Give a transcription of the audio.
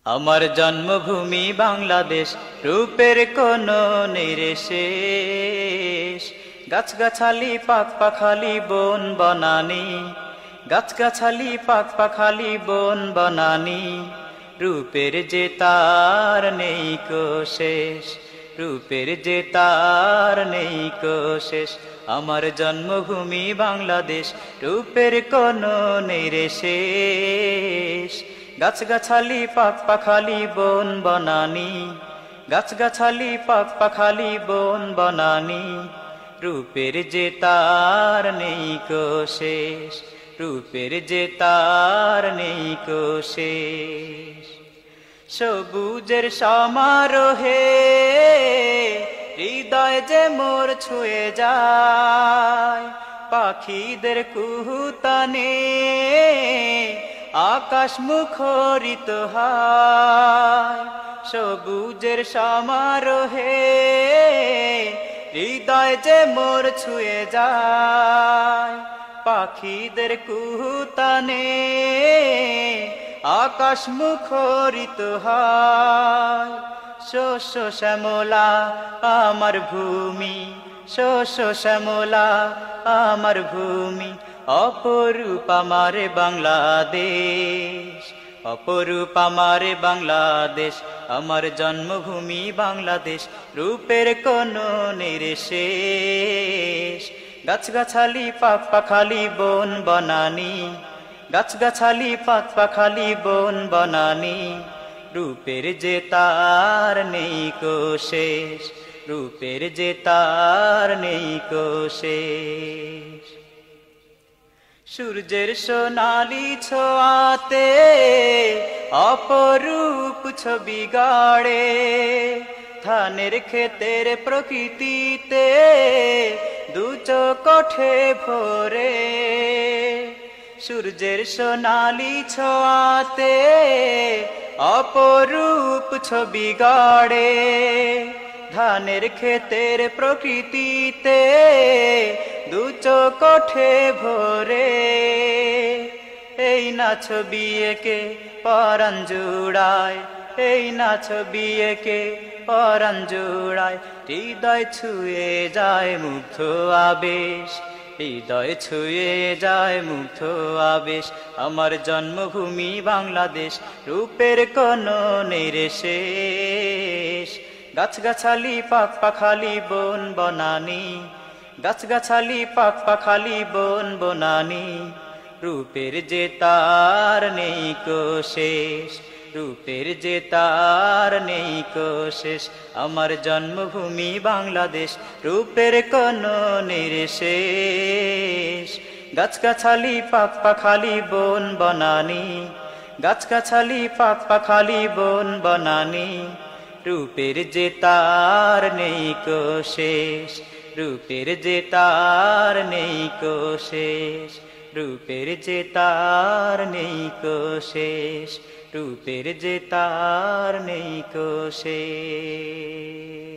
আমার জন্মভূমি বাংলাদেশ, রূপের কোনো নিরেশেষ। গাছগাছালি পাক পাখালি বন বনানি, গাছগাছালি পাক পাখালি বন বনানি, রূপের যে তার নেই কো শেষ, রূপের যে তার নেই কো শেষ। আমার জন্মভূমি বাংলাদেশ, রূপের কোনো নিরেশেষ। গাছগাছালি পাক পাখালি বন বনানি, গাছগাছালি পাক পাখালি বন বনানি, রূপের যে তার নেই কো শেষ, রূপের যে তার নেই কো শেষ। সবুজের সমারোহে হৃদয় যে মোর ছুঁয়ে যায়, পাখিদের কুহুতানে আকাশ মুখরিত হয়। সবুজের সমারোহে হৃদয় যে মোর ছুঁয়ে যায়, পাখিদের কুহুতানে আকাশ মুখরিত হয়। শস্য শ্যামলা আমার ভূমি, শস্য শ্যামলা আমার ভূমি, অপরূপ আমার বাংলাদেশ, অপরূপ আমার বাংলাদেশ। আমার জন্মভূমি বাংলাদেশ, রূপের কোনো নিরেশেষ। গাছগাছালি পাক পাখালি বন বনানি, গাছগাছালি পাক পাখালি বন বনানি, রূপের যে তার নেই কো শেষ, রূপের যে তার নেই কো শেষ। সূর্যের সোনালি ছোঁয়াতে অপরূপ ছবি গাড়ে, ধানের ক্ষেতের প্রকৃতিতে দু চোখে ভরে। সূর্যের সোনালি ছোঁয়াতে অপরূপ ছবি গাড়ে, ধানের ক্ষেতের প্রকৃতিতে দু চোখে ভরে। এই না ছবি একে পরাণ জুড়ায়, এই না ছবি একে পরাণ জুড়ায়, হৃদয় ছুঁয়ে যায় মুগ্ধ আবেশ, হৃদয় ছুঁয়ে যায় মুগ্ধ আবেশ। আমার জন্মভূমি বাংলাদেশ, রূপের কোনো নিরেশেষ। গাছগাছালি পাক পাখালি বন বনানি, গাছগাছালি পাক পাখালি বন বনানি, রূপের যে তার নেই কো শেষ, রূপের যে তার নেই কো শেষ। আমার জন্মভূমি বাংলাদেশ, রূপের কোনো নিরেশেষ। গাছগাছালি পাক পাখালি বন বনানি, গাছগাছালি পাক পাখালি বন বনানি, রূপের যে তার নেই কো শেষ, রূপের যে তার নেই কো শেষ, রূপের যে তার নেই কো শেষ, রূপের যে তার নেই কো শেষ।